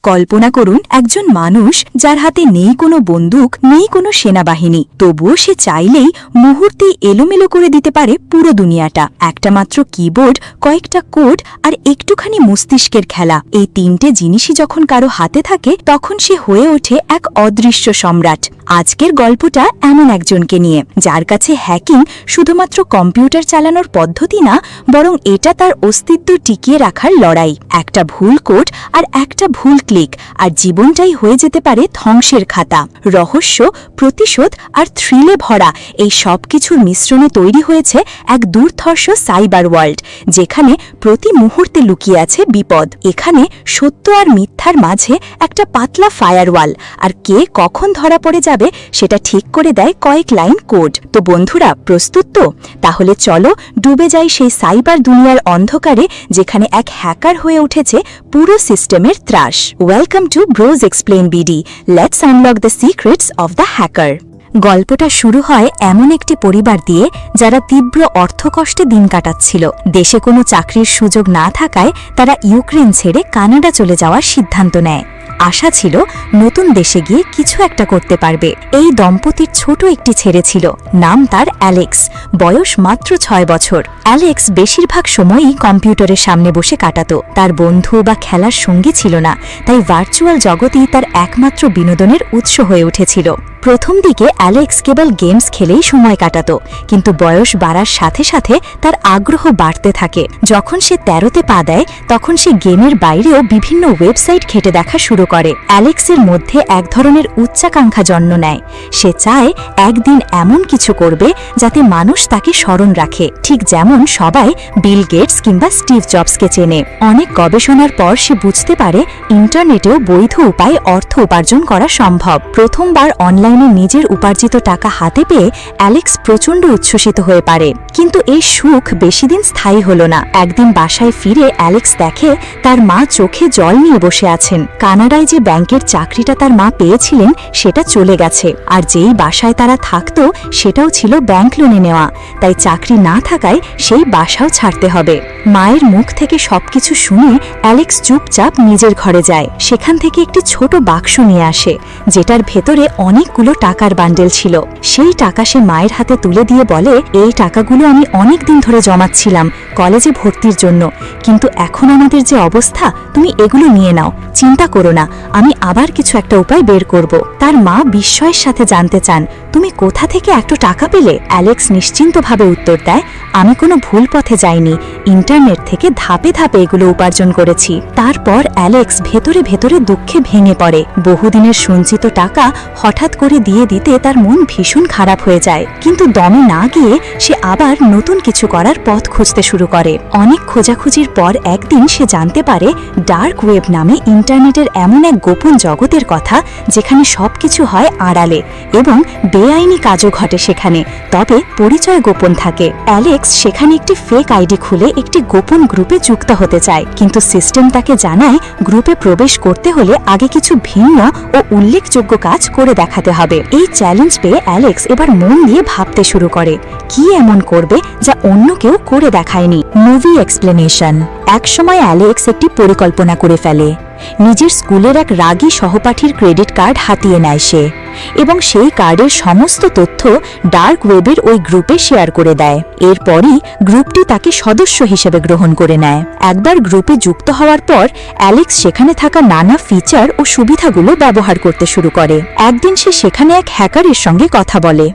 কল্পনা করুন একজন মানুষ যার হাতে নেই কোনো বন্দুক, নেই কোনো সেনাবাহিনী, তবুও সে চাইলেই মুহূর্তেই এলোমেলো করে দিতে পারে পুরো দুনিয়াটা। একটা মাত্র কিবোর্ড, কয়েকটা কোড আর একটুখানি মস্তিষ্কের খেলা, এই তিনটে জিনিসই যখন কারো হাতে থাকে তখন সে হয়ে ওঠে এক অদৃশ্য সম্রাট। আজকের গল্পটা এমন একজনকে নিয়ে, যার কাছে হ্যাকিং শুধুমাত্র কম্পিউটার চালানোর পদ্ধতি না, বরং এটা তার অস্তিত্ব টিকিয়ে রাখার লড়াই। একটা ভুল কোড আর একটা ভুল ক্লিক আর জীবনটাই হয়ে যেতে পারে ধ্বংসের খাতা। রহস্য, প্রতিশোধ আর থ্রিলে ভরা এই সব কিছুর মিশ্রণে তৈরি হয়েছে এক দুর্ধর্ষ সাইবার ওয়ার্ল্ড, যেখানে প্রতি মুহূর্তে লুকিয়ে আছে বিপদ। এখানে সত্য আর মিথ্যার মাঝে একটা পাতলা ফায়ারওয়াল, আর কে কখন ধরা পড়ে যাবে সেটা ঠিক করে দেয় কয়েক লাইন কোড। তো বন্ধুরা, প্রস্তুত তো? তাহলে চলো ডুবে যাই সেই সাইবার দুনিয়ার অন্ধকারে, যেখানে এক হ্যাকার হয়ে উঠেছে পুরো সিস্টেমের ত্রাস। Welcome to bros explain BD, let's unlock the secrets of the hacker. গল্পটা শুরু হয় এমন একটি পরিবার দিয়ে যারা তীব্র অর্থকষ্টে দিন কাটাচ্ছিল। দেশে কোনো চাকরির সুযোগ না থাকায় তারা ইউক্রেন ছেড়ে কানাডা চলে যাওয়ার সিদ্ধান্ত নেয়। আশা ছিল নতুন দেশে গিয়ে কিছু একটা করতে পারবে। এই দম্পতির ছোট একটি ছেলে ছিল, নাম তার অ্যালেক্স, বয়স মাত্র 6 বছর। অ্যালেক্স বেশিরভাগ সময়ই কম্পিউটারের সামনে বসে কাটাতো। তার বন্ধু বা খেলার সঙ্গী ছিল না, তাই ভার্চুয়াল জগতেই তার একমাত্র বিনোদনের উৎস হয়ে উঠেছিল। প্রথম দিকে অ্যালেক্স কেবল গেমস খেলেই সময় কাটাতো, কিন্তু বয়স বাড়ার সাথে সাথে তার আগ্রহ বাড়তে থাকে। যখন সে 13তে পা দেয়, তখন সে গেমের বাইরেও বিভিন্ন ওয়েবসাইট ঘেঁটে দেখা শুরু করে। অ্যালেক্সের মধ্যে এক ধরনের উচ্চাকাঙ্ক্ষা জন্ম নেয়। সে চায় একদিন এমন কিছু করবে যাতে মানুষ তাকে স্মরণ রাখে, ঠিক যেমন সবাই বিল গেটস কিংবা স্টিভ জবসকে চেনে। অনেক গবেষণার পর সে বুঝতে পারে ইন্টারনেটেও বৈধ উপায়ে অর্থ উপার্জন করা সম্ভব। প্রথমবার অনলাইনে নিজের উপার্জিত টাকা হাতে পেয়ে অ্যালেক্স প্রচণ্ড উচ্ছ্বসিত হয়ে পড়ে। কিন্তু এই সুখ বেশিদিন স্থায়ী হলো না। একদিন বাসায় ফিরে অ্যালেক্স দেখে তার মা চোখে জল নিয়ে বসে আছেন। কানাডায় যে ব্যাংকের চাকরিটা তার মা পেয়েছিলেন সেটা চলে গেছে, আর যেই বাসায় তারা থাকতো সেটাও ছিল ব্যাংক লোনে নেওয়া, তাই চাকরি না থাকায় সেই বাসাও ছাড়তে হবে। মায়ের মুখ থেকে সবকিছু শুনে অ্যালেক্স চুপচাপ নিজের ঘরে যায়। সেখান থেকে একটি ছোট বাক্স নিয়ে আসে, যেটার ভেতরে অনেকগুলো টাকার বান্ডেল ছিল। সেই টাকা সে মায়ের হাতে তুলে দিয়ে বলে, এই টাকাগুলো আমি অনেক দিন ধরে জমাচ্ছিলাম কলেজে ভর্তির জন্য, কিন্তু এখন আমাদের যে অবস্থা, তুমি এগুলো নিয়ে নাও, চিন্তা করো না, আমি আবার কিছু একটা উপায় বের করব। তার মা বিস্ময়ের সাথে জানতে চান, তুমি কোথা থেকে এত টাকা পেলে? অ্যালেক্স নিশ্চিন্তভাবে উত্তর দেয়, আমি কোনো ভুল পথে যাইনি, ইন্টারনেট থেকে ধাপে ধাপে এগুলো উপার্জন করেছি। তারপর অ্যালেক্স ভেতরে ভেতরে দুঃখে ভেঙে পড়ে। বহুদিনের সঞ্চিত টাকা হঠাৎ করে দিয়ে দিতে তার মন ভীষণ খারাপ হয়ে যায়। কিন্তু দমে না গিয়ে সে আবার নতুন কিছু করার পথ খুঁজতে শুরু করে। অনেক খোঁজাখুঁজির পর একদিন সে জানতে পারে ডার্ক ওয়েব নামে ইন্টারনেটের এমন এক গোপন জগতের কথা, যেখানে সবকিছু হয় আড়ালে এবং বেআইনি কাজও ঘটে সেখানে, তবে পরিচয় গোপন থাকে। অ্যালেক্স সেখানে একটি ফেক আইডি খুলে একটি গোপন গ্রুপে যুক্ত হতে চায়, কিন্তু সিস্টেম তাকে জানায় গ্রুপে প্রবেশ করতে হলে আগে কিছু ভিন্ন ও উল্লেখযোগ্য কাজ করে দেখাতে হবে। এই চ্যালেঞ্জ পেয়ে অ্যালেক্স এবার মন দিয়ে ভাবতে শুরু করে, কি এমন করবে যা অন্য কেউ করে দেখায়নি। Movie explanation. একসময় অ্যালেক্স একটি পরিকল্পনা করে ফেলে। নিজের স্কুলের এক রাগী সহপাঠীর ক্রেডিট কার্ড হাতিয়ে নেয় সে, এবং সেই কার্ডের সমস্ত তথ্য ডার্ক ওয়েবের ওই গ্রুপে শেয়ার করে দেয়। এরপরই গ্রুপটি তাকে সদস্য হিসেবে গ্রহণ করে নেয়। একবার গ্রুপে যুক্ত হওয়ার পর অ্যালেক্স সেখানে থাকা নানা ফিচার ও সুবিধাগুলো ব্যবহার করতে শুরু করে। একদিন সে সেখানে এক হ্যাকারের সঙ্গে কথা বলে,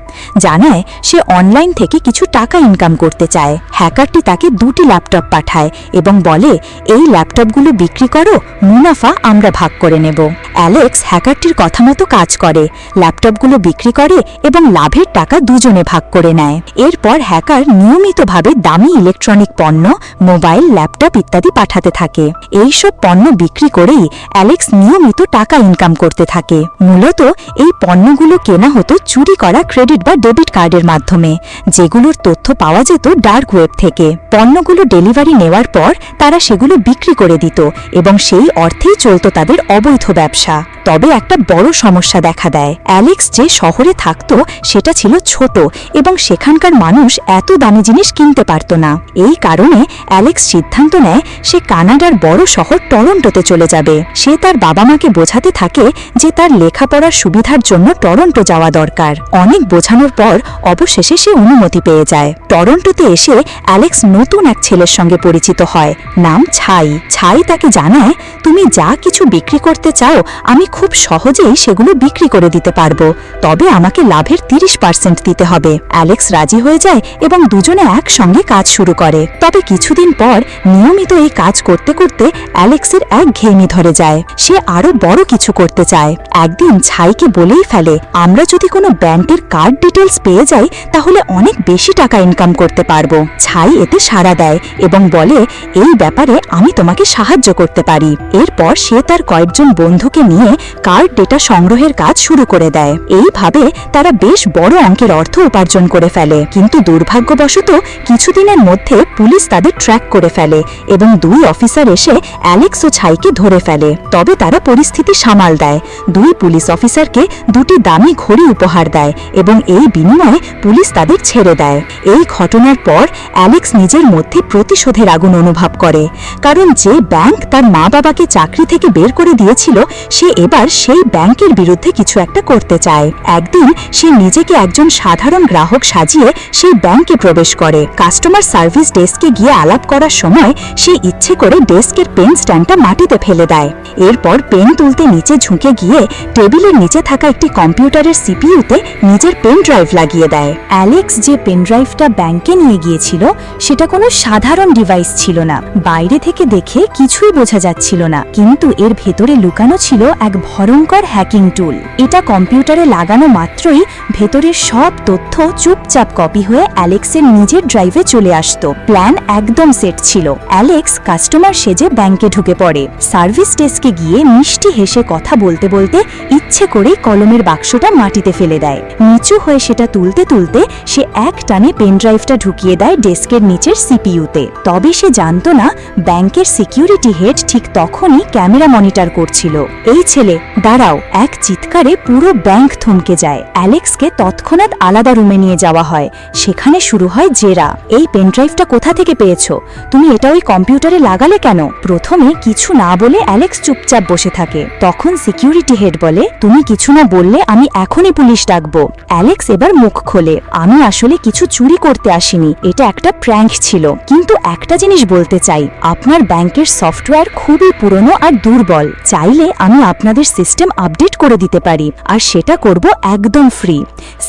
জানায় সে অনলাইন থেকে কিছু টাকা ইনকাম করতে চায়। হ্যাকারটি তাকে 2টি ল্যাপটপ পাঠায় এবং বলে, এই ল্যাপটপগুলো বিক্রি করো, মুনাফা আমরা ভাগ করে নেব। অ্যালেক্স হ্যাকারটির কথা মতো কাজ করে, ল্যাপটপগুলো বিক্রি করে এবং লাভের টাকা দুজনে ভাগ করে নেয়। এরপর হ্যাকার নিয়মিতভাবে দামি ইলেকট্রনিক পণ্য, মোবাইল, ল্যাপটপ ইত্যাদি পাঠাতে থাকে। এইসব পণ্য বিক্রি করেই অ্যালেক্স নিয়মিত টাকা ইনকাম করতে থাকে। মূলত এই পণ্যগুলো কেনা হতো চুরি করা ক্রেডিট বা ডেবিট কার্ডের মাধ্যমে, যেগুলোর তথ্য পাওয়া যেত ডার্ক ওয়েব থেকে। পণ্যগুলো ডেলিভারি নেওয়ার পর তারা সেগুলো বিক্রি করে দিত এবং সেই অর্থেই চলত তাদের অবৈধ ব্যবসা। সমস্যা। তবে একটা বড় সমস্যা দেখা দেয়। অ্যালেক্স যে শহরে থাকত সেটা ছিল ছোট এবং সেখানকার মানুষ এত দামি জিনিস কিনতে পারত না। এই কারণে অ্যালেক্স সিদ্ধান্ত নেয় সে কানাডার বড় শহর টরন্টোতে চলে যাবে। সে তার বাবা মাকে বোঝাতে থাকে যে তার লেখাপড়ার সুবিধার জন্য টরন্টো যাওয়া দরকার। অনেক বোঝানোর পর অবশেষে সে অনুমতি পেয়ে যায়। টরন্টোতে এসে অ্যালেক্স নতুন এক ছেলের সঙ্গে পরিচিত হয়, নাম ছাই। ছাই তাকে জানায়, তুমি যা কিছু বিক্রি করতে চাও আমি খুব সহজেই সেগুলো বিক্রি করে দিতে পারবো, তবে আমাকে লাভের 30% দিতে হবে। অ্যালেক্স রাজি হয়ে যায় এবং দুজনে একসঙ্গে কাজ শুরু করে। তবে কিছুদিন পর নিয়মিত এই কাজ করতে করতে অ্যালেক্সের একঘেয়েমি ধরে যায়। সে আরো বড় কিছু করতে চায়। একদিন ছাইকে বলেই ফেলে, আমরা যদি কোনো ব্যাংকের কার্ড ডিটেলস পেয়ে যাই তাহলে অনেক বেশি টাকা ইনকাম করতে পারবো। ছাই এতে সাড়া দেয় এবং বলে, এই ব্যাপারে আমি তোমাকে সাহায্য করতে পারি। এরপর সে তার কয়েকজন বন্ধুকে নিয়ে কার্ড ডেটা সংগ্রহের কাজ শুরু করে দেয়। এইভাবে তারা বেশ বড় অঙ্কের অর্থ উপার্জন করে ফেলে। কিন্তু দুর্ভাগ্যবশত কিছুদিনের মধ্যে পুলিশ তাদের ট্র্যাক করে ফেলে এবং 2 অফিসার এসে অ্যালেক্স ও ছাইকে ধরে ফেলে। তবে তারা পরিস্থিতি সামাল দেয়। 2 পুলিশ অফিসারকে 2টি দামি ঘড়ি উপহার দেয় এবং এই বিনিময়ে পুলিশ তাদের ছেড়ে দেয়। এই ঘটনার পর অ্যালেক্স নিজের মধ্যে প্রতিশোধের আগুন অনুভব করে, কারণ যে ব্যাংক তার মা বাবাকে চাকরি থেকে বের করে দিয়েছিল সে এবার সেই ব্যাংকের বিরুদ্ধে কিছু একটা করতে চায়। একদিন সে নিজেকে একজন সাধারণ গ্রাহক সাজিয়ে সেই ব্যাংকে প্রবেশ করে। কাস্টমার সার্ভিস ডেস্কে গিয়ে আলাপ করার সময় সে ইচ্ছে করে ডেস্কের পেন স্ট্যান্ডটা মাটিতে ফেলে দেয়। এরপর পেন তুলতে নিচে ঝুঁকে গিয়ে টেবিলের নিচে থাকা একটি কম্পিউটারের সিপিইউতে নিজের পেন ড্রাইভ লাগিয়ে দেয়। অ্যালেক্স যে পেন ড্রাইভটা ব্যাংকে নিয়ে গিয়েছিল সেটা কোনো সাধারণ ডিভাইস ছিল না। বাইরে থেকে দেখে কিছুই বোঝা যাচ্ছিল না, কিন্তু এর ভেতরে লুকানো ছিল এক ভয়ঙ্কর হ্যাকিং টুল। এটা কম্পিউটারে লাগানো মাত্রই ভেতরের সব তথ্য চুপচাপ কপি হয়ে অ্যালেক্সের নিজের ড্রাইভে চলে আসতো। প্ল্যান একদম সেট ছিল। অ্যালেক্স কাস্টমার সেজে ব্যাংকে ঢুকে পড়ে। সার্ভিস ডেস্কে গিয়ে মিষ্টি হেসে কথা বলতে বলতে ইচ্ছে করেই কলমের বাক্সটা মাটিতে ফেলে দেয়। নিচু হয়ে সেটা তুলতে তুলতে সে এক টানে পেন ড্রাইভটা ঢুকিয়ে দেয় ডেস্কের নিচের সিপিইউতে। তবে সে জানতো না ব্যাংকের সিকিউরিটি হেড ঠিক তখনই ক্যামেরা মনিটর করছিল। এই ছেলে দাঁড়াও! এক চিৎকারে পুরো ব্যাংক থমকে যায়। অ্যালেক্সকে তৎক্ষণাৎ আলাদা রুমে নিয়ে যাওয়া হয়। সেখানে শুরু হয় জেরা। এই পেনড্রাইভটা কোথা থেকে পেয়েছো? তুমি এটা ওই কম্পিউটারে লাগালে কেন? প্রথমে কিছু না বলে অ্যালেক্স চুপচাপ বসে থাকে। তখন সিকিউরিটি হেড বলে, তুমি কিছু না বললে আমি এখনই পুলিশ ডাকবো। অ্যালেক্স এবার মুখ খোলে, আমি আসলে কিছু চুরি করতে আসিনি, এটা একটা প্র্যাঙ্ক ছিল। কিন্তু একটা জিনিস বলতে চাই, আপনার ব্যাংকের সফটওয়্যার খুবই পুরনো আর দুর্বল। চাইলে আমি আপনাদের সিস্টেম আপডেট করে দিতে পারি, আর সেটা করব একদম ফ্রি।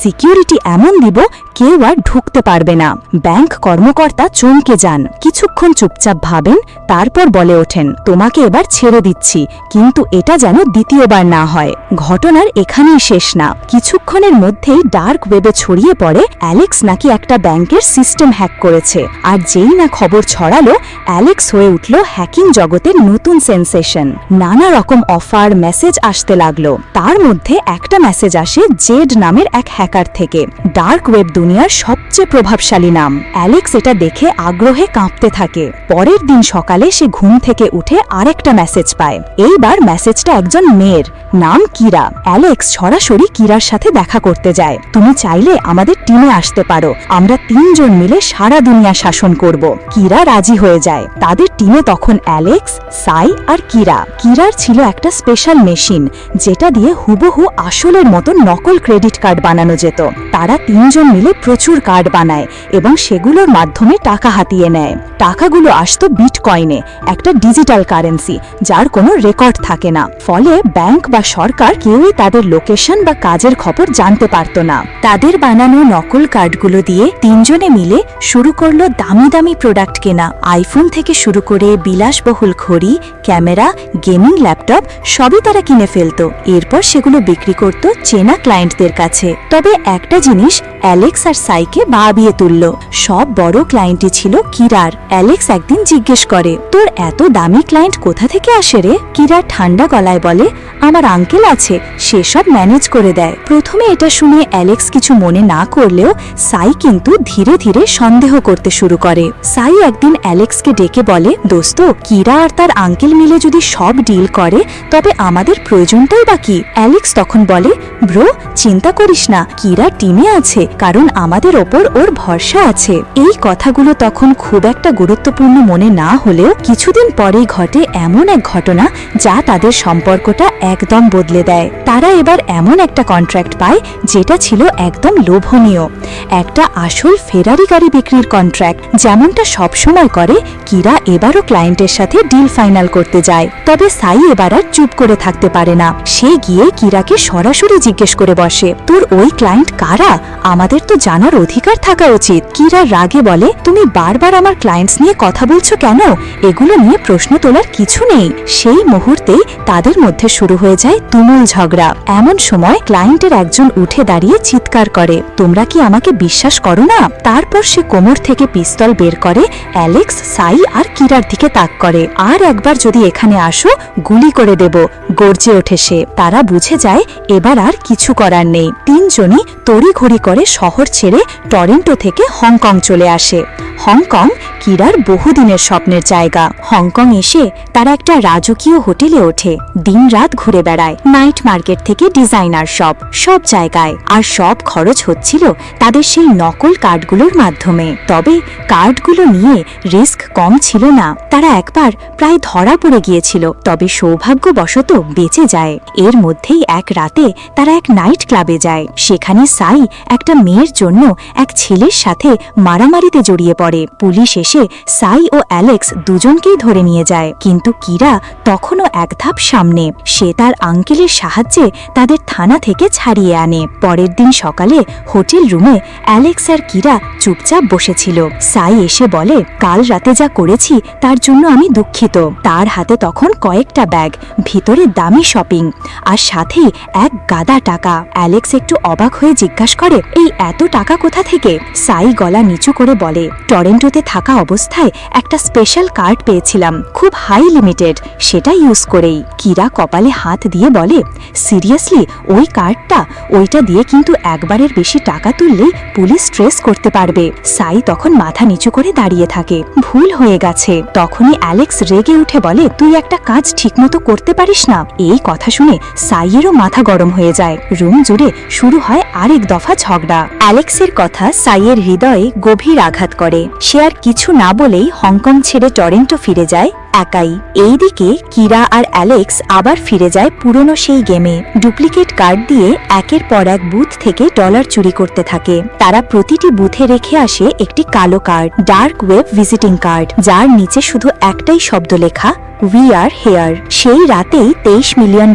সিকিউরিটি এমন দিব কেউ আর ঢুকতে পারবে না। ব্যাংক কর্মকর্তা চমকে যান, কিছুক্ষণ চুপচাপ ভাবেন, তারপর বলে ওঠেন, তোমাকে এবার ছেড়ে দিচ্ছি, কিন্তু এটা যেন দ্বিতীয়বার না হয়। ঘটনার এখানেই শেষ না। কিছুক্ষণের মধ্যেই ডার্ক ওয়েবে ছড়িয়ে পড়ে অ্যালেক্স নাকি একটা ব্যাংকের সিস্টেম হ্যাক করেছে। আর যেই না খবর ছড়ালো, অ্যালেক্স হয়ে উঠল হ্যাকিং জগতের নতুন সেন্সেশন। নানা রকম অফার মেসেজ আসতে লাগলো। তার মধ্যে একটা মেসেজ আসে জেড নামের এক হ্যাকার থেকে, ডার্ক ওয়েব দুনিয়ার সবচেয়ে প্রভাবশালী নাম। অ্যালেক্স এটা দেখে আগ্রহে কাঁপতে থাকে। পরের দিন সকালে সে ঘুম থেকে উঠে আরেকটা মেসেজ পায়। এইবার মেসেজটা একজন মেয়ের, নাম কিরা। অ্যালেক্স সরাসরি কিরার সাথে দেখা করতে যায়। তুমি চাইলে আমাদের টিমে আসতে পারো, আমরা 3 জন মিলে সারা দুনিয়া শাসন করব। কিরা রাজি হয়ে যায়। তাদের টিমে তখন অ্যালেক্স, সাই আর কিরা। কিরার ছিল একটা স্পেশাল মেশিন যেটা দিয়ে হুবহু আসলের মতো নকল ক্রেডিট কার্ড বানানো যেত। তারা 3 জন মিলে প্রচুর কার্ড বানায় এবং সেগুলোর মাধ্যমে টাকা হাতিয়ে নেয়। টাকাগুলো আসতো বিটকয়েনে, একটা ডিজিটাল কারেন্সি যার কোনো রেকর্ড থাকে না। ফলে ব্যাংক বা সরকার কেউই তাদের লোকেশন বা কাজের খবর জানতে পারত না। তাদের বানানো নকল কার্ডগুলো দিয়ে 3 জনে মিলে শুরু করলো দামি দামি প্রোডাক্ট কেনা। আইফোন থেকে শুরু করে বিলাসবহুল ঘড়ি, ক্যামেরা, গেমিং ল্যাপটপ সবই তারা কিনে ফেলতো। এরপর সেগুলো বিক্রি করত চেনা ক্লায়েন্টদের কাছে। তবে একটা জিনিস অ্যালেক্স আর সাইকে ভাবিয়ে তুলল, সব বড় ক্লায়েন্টই ছিল কিরার। অ্যালেক্স একদিন জিজ্ঞেস করে, তোর এত দামি ক্লায়েন্ট কোথা থেকে আসে রে? কিরা ঠান্ডা গলায় বলে, আমার আঙ্কেল আছে, সেসব ম্যানেজ করে দেয়। প্রথমে এটা শুনে অ্যালেক্স কিছু মনে না করলেও সাই কিন্তু ধীরে ধীরে সন্দেহ করতে শুরু করে। সাই একদিন অ্যালেক্সকে ডেকে বলে, দোস্ত, কিরা আর তার আঙ্কেল মিলে যদি সব ডিল করে তবে তবে আমাদের প্রয়োজনটাই বাকি। অ্যালেক্স তখন বলে, ব্রো চিন্তা করিস না, কিরা টিমে আছে, কারণ আমাদের ওপর ওর ভরসা আছে। এই কথাগুলো তখন খুব একটা গুরুত্বপূর্ণ মনে না হলেও কিছুদিন পরেই ঘটে এমন এক ঘটনা যা তাদের সম্পর্কটা একদম বদলে দেয়। তারা এবার এমন একটা কন্ট্রাক্ট পায় যেটা ছিল একদম লোভনীয়, একটা আসল ফেরারি গাড়ি বিক্রির কন্ট্রাক্ট। যেমনটা সবসময় করে, কিরা এবারও ক্লায়েন্টের সাথে ডিল ফাইনাল করতে যায়। তবে সাই এবার আর চুপ করে থাকতে পারে না। সে গিয়ে কিরাকে সরাসরি জিজ্ঞেস করে বসে, তোর ওই ক্লায়েন্ট কারা? আমাদের তো জানার অধিকার থাকা উচিত। কিরা রাগে বলে, তুমি বারবার আমার ক্লায়েন্টস নিয়ে কথা বলছো কেন? এগুলো নিয়ে প্রশ্ন তোলার কিছু নেই। সেই মুহূর্তেই তাদের মধ্যে শুরু হয়ে যায় তুমুল ঝগড়া। এমন সময় ক্লায়েন্টের একজন উঠে দাঁড়িয়ে চিৎকার করে, তোমরা কি আমাকে বিশ্বাস করো না? তারপর সে কোমর থেকে পিস্তল বের করে অ্যালেক্স, সাই আর কিরার দিকে তাক করে। আর একবার যদি এখানে আসো গুলি করে দেব, গর্জে ওঠে সে। তারা বুঝে যায় এবার আর কিছু করার নেই। তিনজনই তড়িঘড়ি করে শহর ছেড়ে টরেন্টো থেকে হংকং চলে আসে। হংকং কিরার বহুদিনের স্বপ্নের জায়গা। হংকং এসে তারা একটা রাজকীয় হোটেলে ওঠে, দিনরাত ঘুরে বেড়ায়, নাইট মার্কেট থেকে ডিজাইনার শপ, সব জায়গায়। আর সব খরচ হচ্ছিল তাদের সেই নকল কার্ডগুলোর মাধ্যমে। তবে কার্ডগুলো নিয়ে রিস্ক কম ছিল না। তারা একবার প্রায় ধরা পড়ে গিয়েছিল, তবে সৌভাগ্যবশত বেঁচে যায়। এর মধ্যেই এক রাতে তারা এক নাইট ক্লাবে যায়। সেখানে সাই একটা মেয়ের জন্য এক ছেলের সাথে মারামারিতে জড়িয়ে পড়ে। পুলিশ এসে সাই ও অ্যালেক্স দুজনকেই ধরে নিয়ে যায়। কিন্তু কিরা তখনও এক ধাপ সামনে। সে তার আঙ্কেলের সাহায্যে তাদের থানা থেকে ছাড়িয়ে আনে। পরের দিন সকালে হোটেল রুমে অ্যালেক্স আর কিরা চুপচাপ বসেছিল। সাই এসে বলে, কাল রাতে যা করেছি তার জন্য আমি দুঃখিত। তার হাতে তখন কয়েকটা ব্যাগ, ভিতরে দামি শপিং, আর সাথেই এক গাদা টাকা। অ্যালেক্স একটু অবাক হয়ে জিজ্ঞাসা করে, এই এত টাকা কোথা থেকে? সাই গলা নিচু করে বলে, টরেন্টোতে থাকা অবস্থায় একটা স্পেশাল কার্ড পেয়েছিলাম, খুব হাই লিমিটেড, সেটা ইউজ করেই। কিরা কপালে হাত দিয়ে বলে, সিরিয়াসলি ওই কার্ডটা? ওইটা দিয়ে কিন্তু একবারের বেশি টাকা তুললেই পুলিশ ট্রেস করতে পারবে। সাই তখন মাথা নিচু করে দাঁড়িয়ে থাকে, ভুল হয়ে গেছে। তখনই অ্যালেক্স রেগে উঠে বলে, তুই একটা কাজ ঠিকমতো করতে পারিস না? এই কথা শুনে সাইয়েরও মাথা গরম হয়ে যায়। রুম জুড়ে শুরু হয় আরেক দফা ঝগড়া। অ্যালেক্সের কথা সাইয়ের হৃদয়ে গভীর আঘাত করে। সে আর কিছু না বলেই হংকং ছেড়ে টরেন্টো ফিরে যায় একাই। এইদিকে কিরা আর অ্যালেক্স আবার ফিরে যায় পুরনো সেই গেমে। ডুপ্লিকেট কার্ড দিয়ে একের পর এক বুথ থেকে ডলার চুরি করতে থাকে। তারা প্রতিটি বুথে রেখে আসে একটি কালো card, dark web visiting card, যার নিচে শুধু একটাই শব্দ লেখা, উই আর হেয়ার। সেই রাতেই $23 মিলিয়ন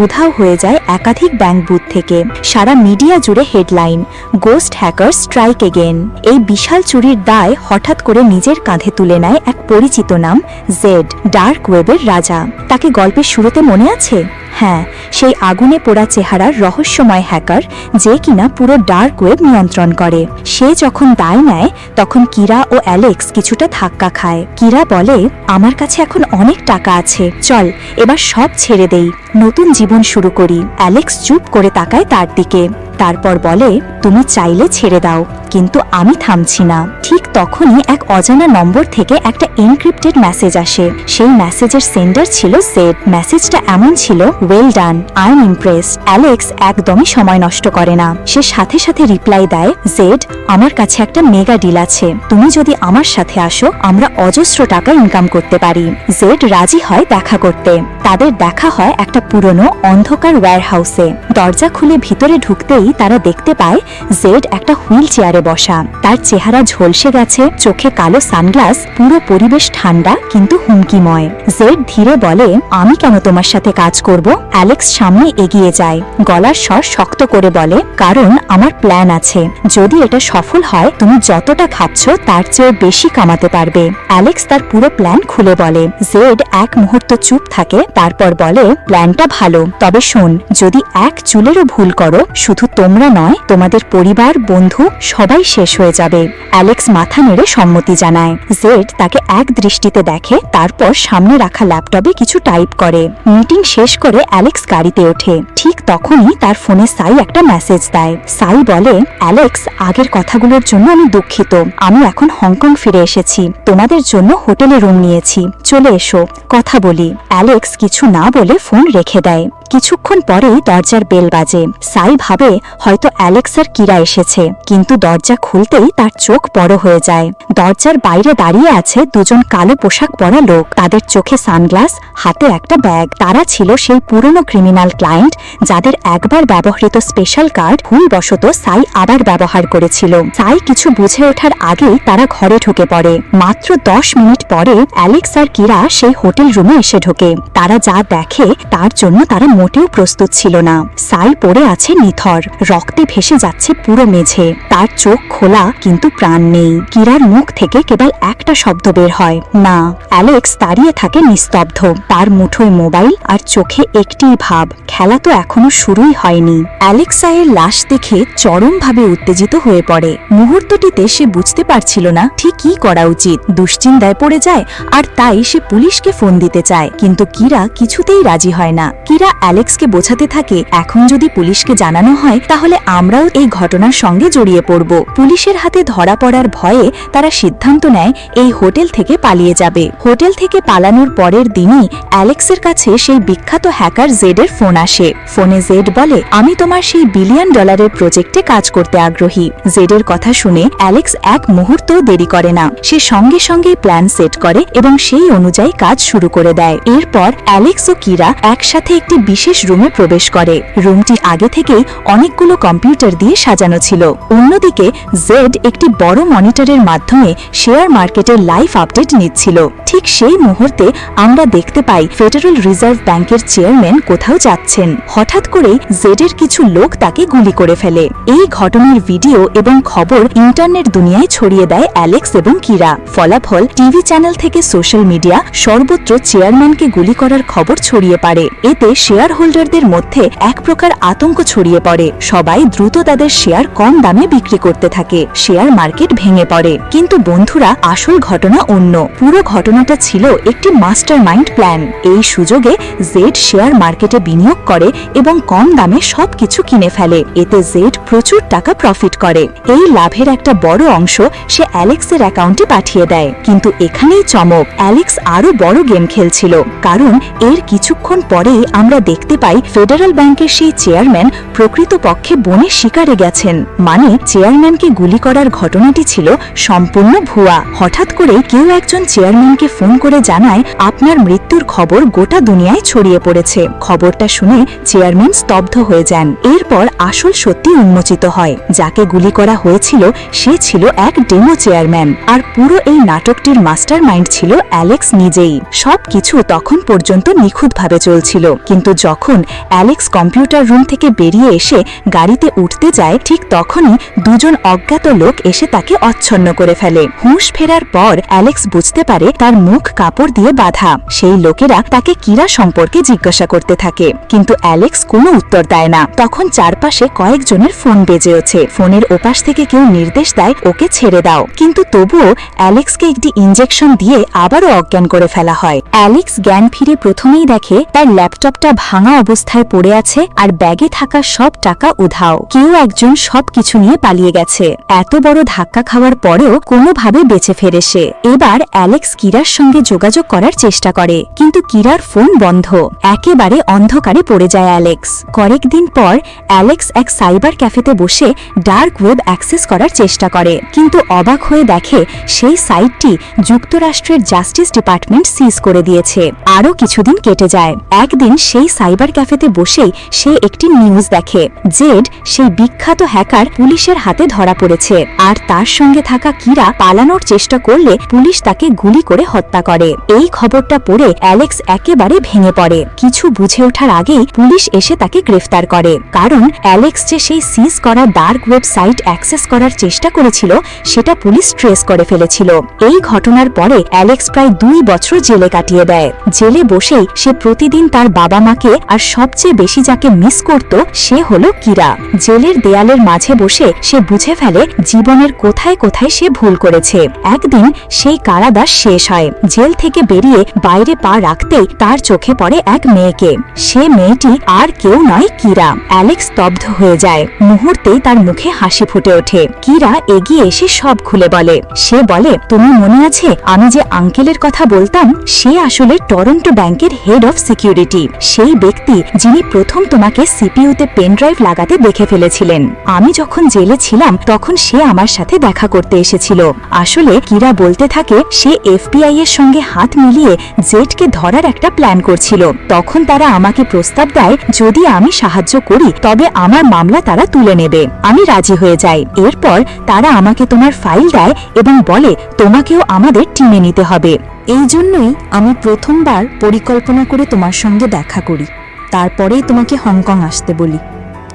উধাও হয়ে যায় একাধিক ব্যাংক বুথ থেকে। সারা মিডিয়া জুড়ে headline, ghost hacker strike again. এই বিশাল চুরির দায় হঠাৎ করে নিজের কাঁধে তুলে নেয় এক পরিচিত নাম, জেড, ডার্ক ওয়েবের রাজা। তাকে গল্পের শুরুতে মনে আছে? হ্যাঁ, সেই আগুনে পোড়া চেহারার রহস্যময় হ্যাকার যে কিনা পুরো ডার্ক ওয়েব নিয়ন্ত্রণ করে। সে যখন দায় নেয় তখন কিরা ও অ্যালেক্স কিছুটা ধাক্কা খায়। কিরা বলে, আমার কাছে এখন অনেক টাকা আছে, চল এবার সব ছেড়ে দেই, নতুন জীবন শুরু করি। অ্যালেক্স চুপ করে তাকায় তার দিকে, তারপর বলে, তুমি চাইলে ছেড়ে দাও, কিন্তু আমি থামছি না। ঠিক তখনই এক অজানা নম্বর থেকে একটা এনক্রিপ্টেড মেসেজ আসে। সেই মেসেজের সেন্ডার ছিল জেড। মেসেজটা এমন ছিল, well done, I am impressed. Alex একদমই সময় নষ্ট করে না। সে সাথে সাথে রিপ্লাই দেয়, জেড, আমার কাছে একটা মেগা ডিল আছে, তুমি যদি আমার সাথে আসো আমরা অজস্র টাকা ইনকাম করতে পারি। জেড রাজি হয় দেখা করতে। তাদের দেখা হয় একটা পুরনো অন্ধকার ওয়্যারহাউসে। দরজা খুলে ভিতরে ঢুকতেই তারা দেখতে পায় জেড একটা হুইল চেয়ারে বসা। তার চেহারা ঝলসে গেছে, চোখে কালো সানগ্লাস, পুরো পরিবেশ ঠান্ডা কিন্তু হুমকিময়। জেড ধীরে বলে, আমি কেন তোমার সাথে কাজ করব? অ্যালেক্স সামনে এগিয়ে যায়, গলার স্বর শক্ত করে বলে, কারণ আমার প্ল্যান আছে। যদি এটা সফল হয় তুমি যতটা খাচ্ছ তার চেয়ে বেশি কামাতে পারবে। অ্যালেক্স তার পুরো প্ল্যান খুলে বলে। জেড এক মুহূর্ত চুপ থাকে, তারপর বলে, প্ল্যানটা ভালো, তবে শোন, যদি এক চুলেরও ভুল করো শুধু তোমরা নয়, তোমাদের পরিবার, বন্ধু সবাই শেষ হয়ে যাবে। অ্যালেক্স মাথা নেড়ে সম্মতি জানায়। জেড তাকে এক দৃষ্টিতে দেখে, তারপর সামনে রাখা ল্যাপটপে কিছু টাইপ করে। মিটিং শেষ করে অ্যালেক্স গাড়িতে ওঠে। ঠিক ঠিক তখনই তার ফোনে সাই একটা মেসেজ দেয়। সাই বলে, অ্যালেক্স, আগের কথাগুলোর জন্য আমি দুঃখিত। আমি এখন হংকং ফিরে এসেছি, তোমাদের জন্য হোটেলে রুম নিয়েছি, চলে এসো, কথা বলি। অ্যালেক্স কিছু না বলে ফোন রেখে দেয়। কিছুক্ষণ পরেই দরজার বেল বাজে। সাই ভাবে হয়তো অ্যালেক্স আর কিরা এসেছে, কিন্তু দরজা খুলতেই তার চোখ বড় হয়ে যায়। দরজার বাইরে দাঁড়িয়ে আছে দুজন কালো পোশাক পরা লোক, তাদের চোখে সানগ্লাস, হাতে একটা ব্যাগ। তারা ছিল সেই পুরনো ক্রিমিনাল ক্লায়েন্ট যাদের একবার ব্যবহৃত স্পেশাল কার্ড ভুলবশত সাই আবার ব্যবহার করেছিল। সাই কিছু বুঝে ওঠার আগেই তারা ঘরে ঢুকে পড়ে। মাত্র 10 মিনিট পরে অ্যালেক্স আর কিরা সেই হোটেল রুমে এসে ঢোকে। তারা যা দেখে তার জন্য তারা মোটেও প্রস্তুত ছিল না। সাই পড়ে আছে নিথর, রক্তে ভেসে যাচ্ছে পুরো মেঝে। তার চোখ খোলা কিন্তু প্রাণ নেই। কিরার মুখ থেকে কেবল একটা শব্দ বের হয়, না। অ্যালেক্স দাঁড়িয়ে থাকে নিস্তব্ধ, তার মুঠোয় মোবাইল আর চোখে একটিই ভাব, খেলা তো এখনো শুরুই হয়নি। অ্যালেক্সায়ের লাশ দেখে চরমভাবে উত্তেজিত হয়ে পড়ে। মুহূর্তটিতে সে বুঝতে পারছিল না ঠিক কি করা উচিত। দুশ্চিন্তায় পড়ে যায় আর তাই সে পুলিশকে ফোন দিতে চায়, কিন্তু কিরা কিছুতেই রাজি হয় না। কিরা অ্যালেক্সকে বোঝাতে থাকে, এখন যদি পুলিশকে জানানো হয় তাহলে আমরাও এই ঘটনার সঙ্গে জড়িয়ে পড়ব। পুলিশের হাতে ধরা পড়ার ভয়ে তারা সিদ্ধান্ত নেয় এই হোটেল থেকে পালিয়ে যাবে। হোটেল থেকে পালানোর পরের দিনই অ্যালেক্সের কাছে সেই বিখ্যাত হ্যাকার জেডের ফোন আসে। ফোনে জেড বলে, আমি তোমার সেই $1 বিলিয়ন প্রজেক্টে কাজ করতে আগ্রহী। জেডের কথা শুনে অ্যালেক্স এক মুহূর্ত দেরি করে না। সে সঙ্গে সঙ্গেই প্ল্যান সেট করে এবং সেই অনুযায়ী কাজ শুরু করে দেয়। এরপর অ্যালেক্স ও কিরা একসাথে একটি বিশেষ রুমে প্রবেশ করে। রুমটি আগে থেকেই অনেকগুলো কম্পিউটার দিয়ে সাজানো ছিল। অন্যদিকে জেড একটি বড় মনিটরের মাধ্যমে শেয়ার মার্কেটের লাইভ আপডেট নিচ্ছিল। ঠিক সেই মুহূর্তে আমরা দেখতে পাই ফেডারেল রিজার্ভ ব্যাংকের চেয়ারম্যান কোথাও যাচ্ছেন। হঠাৎ করেই জেডের কিছু লোক তাকে গুলি করে ফেলে। এই ঘটনার ভিডিও এবং খবর ইন্টারনেট দুনিয়ায় ছড়িয়ে দেয় অ্যালেক্স এবং কিরা। ফলাফল, টিভি চ্যানেল থেকে সোশ্যাল মিডিয়া সর্বত্র চেয়ারম্যানকে গুলি করার খবর ছড়িয়ে পড়ে। এতে শেয়ার হোল্ডারদের মধ্যে এক প্রকার আতঙ্ক ছড়িয়ে পড়ে। সবাই দ্রুত তাদের শেয়ার কম দামে বিক্রি করতে থাকে। শেয়ার মার্কেট ভেঙে পড়ে। কিন্তু বন্ধুরা, আসল ঘটনা অন্য। পুরো ঘটনাটা ছিল একটি মাস্টারমাইন্ড প্ল্যান। এই সুযোগে জেড শেয়ার মার্কেটে বিনিয়োগ করে এবং কম দামে সবকিছু কিনে ফেলে। এতে জেড প্রচুর টাকা প্রফিট করে। এই লাভের একটা বড় অংশ সে অ্যালেক্সের অ্যাকাউন্টে পাঠিয়ে দেয়। কিন্তু এখানেই চমক, অ্যালেক্স আরো বড় গেম খেলছিল। কারণ এর কিছুক্ষণ পরেই আমরা দেখতে পাই ফেডারেল ব্যাংকের সেই চেয়ারম্যান প্রকৃতপক্ষে বনে শিকারে গেছেন। মানে চেয়ারম্যানকে গুলি করার ঘটনাটি ছিল সম্পূর্ণ ভুয়া। হঠাৎ করে কেউ একজন চেয়ারম্যানকে ফোন করে জানায়, আপনার মৃত্যুর খবর গোটা দুনিয়ায় ছড়িয়ে পড়েছে। খবরটা শুনে চেয়ারম্যান স্তব্ধ হয়ে যান। এরপর আসল সত্যি উন্মোচিত হয়। যাকে গুলি করা হয়েছিল সে ছিল এক ডেমো চেয়ারম্যান, আর পুরো এই নাটকটির মাস্টারমাইন্ড ছিল অ্যালেক্স নিজেই। সবকিছু তখন পর্যন্ত নিখুঁতভাবে চলছিল, কিন্তু যখন অ্যালেক্স কম্পিউটার রুম থেকে বেরিয়ে এসে গাড়িতে উঠতে যায়, ঠিক তখনই দুজন অজ্ঞাত লোক এসে তাকে অচ্ছন্ন করে ফেলে। হুঁশ ফেরার পর অ্যালেক্স বুঝতে পারে তার মুখ কাপড় দিয়ে বাঁধা। সেই লোকেরা তাকে কিরা সম্পর্কে জিজ্ঞাসা করতে থাকে, কিন্তু অ্যালেক্স কোনো উত্তর দেয় না। তখন চারপাশে কয়েকজনের ফোন বেজে ওঠে। ফোনের ওপাশ থেকে কেউ নির্দেশ দেয়, ওকে ছেড়ে দাও। কিন্তু তবুও অ্যালেক্সকে একটি ইনজেকশন দিয়ে আবারও অজ্ঞান করে ফেলা হয়। অ্যালেক্স জ্ঞান ফিরে প্রথমেই দেখে তার ল্যাপটপটা ভাঙা অবস্থায় পড়ে আছে আর ব্যাগে থাকা সব টাকা উধাও। কেউ একজন সবকিছু নিয়ে পালিয়ে গেছে। এত বড় ধাক্কা খাওয়ার পরেও কোনোভাবে বেঁচে ফেরে সে। এবার অ্যালেক্স কিরার সঙ্গে যোগাযোগ করার চেষ্টা করে, কিন্তু কিরার ফোন বন্ধ। একেবারে অন্ধকারে পড়ে যায় অ্যালেক্স। কয়েকদিন পর অ্যালেক্স এক সাইবার ক্যাফেতে বসে ডার্ক ওয়েব অ্যাক্সেস করার চেষ্টা করে, কিন্তু অবাক হয়ে দেখে সেই সাইটটি যুক্তরাষ্ট্রের জাস্টিস ডিপার্টমেন্ট সিজ করে দিয়েছে। আরও কিছুদিন কেটে যায়। একদিন সেই সাইবার ক্যাফেতে বসেই সে একটি নিউজ দেখে, জেড সেই বিখ্যাত হ্যাকার পুলিশের হাতে ধরা পড়েছে, আর তার সঙ্গে থাকা কিরা পালানোর চেষ্টা করলে পুলিশ তাকে গুলি করে হত্যা করে। এই খবরটা পড়ে অ্যালেক্স একেবারে ভেঙে পড়ে। কিছু বুঝে ওঠার আগেই পুলিশ এসে তাকে গ্রেফতার করে, কারণ অ্যালেক্স যে সেই সিজ করা ডার্ক ওয়েবসাইট অ্যাক্সেস করার চেষ্টা করেছিল সেটা পুলিশ ট্রেস করে ফেলেছিল। এই ঘটনার পরে অ্যালেক্স প্রায় 2 বছর জেলে কাটিয়ে দেয়। জেলে বসেই সে প্রতিদিন তার বাবা মাকে আর সবচেয়ে বেশি যাকে মিস করত সে হলো কিরা। জেলের দেয়ালের মাঝে বসে সে বুঝে ফেলে জীবনের কোথায় কোথায় সে ভুল করেছে। একদিন সেই কারাবাস শেষ হয়। জেল থেকে বেরিয়ে বাইরে পা রাখতেই তার চোখে পড়ে এক মেয়েকে। সে মেয়েটি আর কেউ নয় কিরা। অ্যালেক্স স্তব্ধ হয়ে যায়। মুহূর্তেই তার মুখে হাসি ফুটে ওঠে। কিরা এগিয়ে এসে সব খুলে বলে। সে বলে, তুমি মনে আছে আমি যে আঙ্কেলের কথা বলতাম, সে আসলে টরন্টো ব্যাংকের হেড অফ সিকিউরিটি, সেই ব্যক্তি যিনি প্রথম তোমাকে সিপিইউতে পেন ড্রাইভ লাগাতে দেখে ফেলেছিলেন। আমি যখন জেলে ছিলাম তখন সে আমার সাথে দেখা করতে এসেছিল। আসলে কিরা বলতে থাকে সে এফবিআই এর সঙ্গে হাত মিলিয়ে জেডকে ধরার একটা প্ল্যান করছিল। তখন তারা আমাকে প্রস্তাব দেয় যদি আমি সাহায্য করি তবে আমার মামলা তারা তুলে নেবে। আমি রাজি হয়ে যাই। এরপর তারা আমাকে তোমার ফাইল দেয় এবং বলে তোমাকেও আমাদের টিমে নিতে হবে। এই জন্যই আমি প্রথমবার পরিকল্পনা করে তোমার সঙ্গে দেখা করি, তারপরেই তোমাকে হংকং আসতে বলি,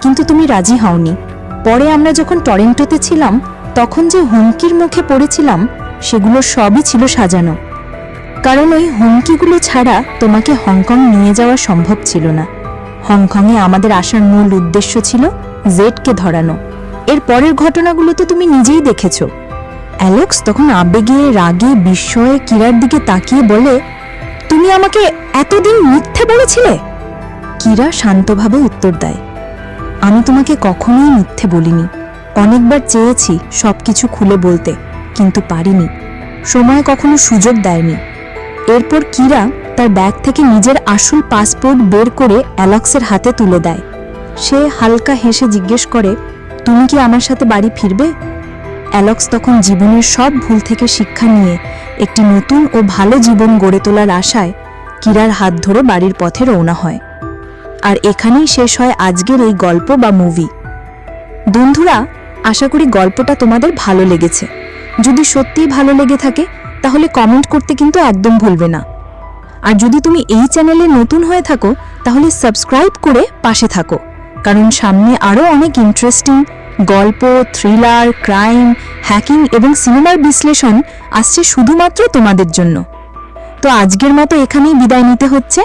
কিন্তু তুমি রাজি হওনি। পরে আমরা যখন টরেন্টোতে ছিলাম তখন যে হুমকির মুখে পড়েছিলাম সেগুলো সবই ছিল সাজানো, কারণ ওই হুমকিগুলো ছাড়া তোমাকে হংকং নিয়ে যাওয়া সম্ভব ছিল না। হংকংয়ে আমাদের আসার মূল উদ্দেশ্য ছিল জেডকে ধরানো। এর পরের ঘটনাগুলো তো তুমি নিজেই দেখেছ। অ্যালেক্স তখন আবেগে, রাগে, বিস্ময়ে কিরার দিকে তাকিয়ে বলে, তুমি আমাকে এতদিন মিথ্যে বলেছিলে? কিরা শান্তভাবে উত্তর দেয়, আমি তোমাকে কখনোই মিথ্যে বলিনি। অনেকবার চেয়েছি সবকিছু খুলে বলতে, কিন্তু পারিনি। সময় কখনো সুযোগ দেয়নি। এরপর কিরা তার ব্যাগ থেকে নিজের আসল পাসপোর্ট বের করে অ্যালেক্সের হাতে তুলে দেয়। সে হালকা হেসে জিজ্ঞেস করে, তুমি কি আমার সাথে বাড়ি ফিরবে? অ্যালেক্স তখন জীবনের সব ভুল থেকে শিক্ষা নিয়ে একটি নতুন ও ভালো জীবন গড়ে তোলার আশায় কিরার হাত ধরে বাড়ির পথে রওনা হয়। আর এখানেই শেষ হয় আজকের এই গল্প বা মুভি। বন্ধুরা, আশা করি গল্পটা তোমাদের ভালো লেগেছে। যদি সত্যিই ভালো লেগে থাকে তাহলে কমেন্ট করতে কিন্তু একদম ভুলবে না। আর যদি তুমি এই চ্যানেলে নতুন হয়ে থাকো তাহলে সাবস্ক্রাইব করে পাশে থাকো, কারণ সামনে আরও অনেক ইন্টারেস্টিং গল্প, থ্রিলার, ক্রাইম, হ্যাকিং এবং সিনেমার বিশ্লেষণ আসছে শুধুমাত্র তোমাদের জন্য। তো আজকের মতো এখানেই বিদায় নিতে হচ্ছে।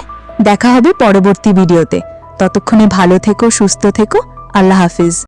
দেখা হবে পরবর্তী ভিডিওতে। ততক্ষণে ভালো থেকো, সুস্থ থেকো। আল্লাহ হাফিজ।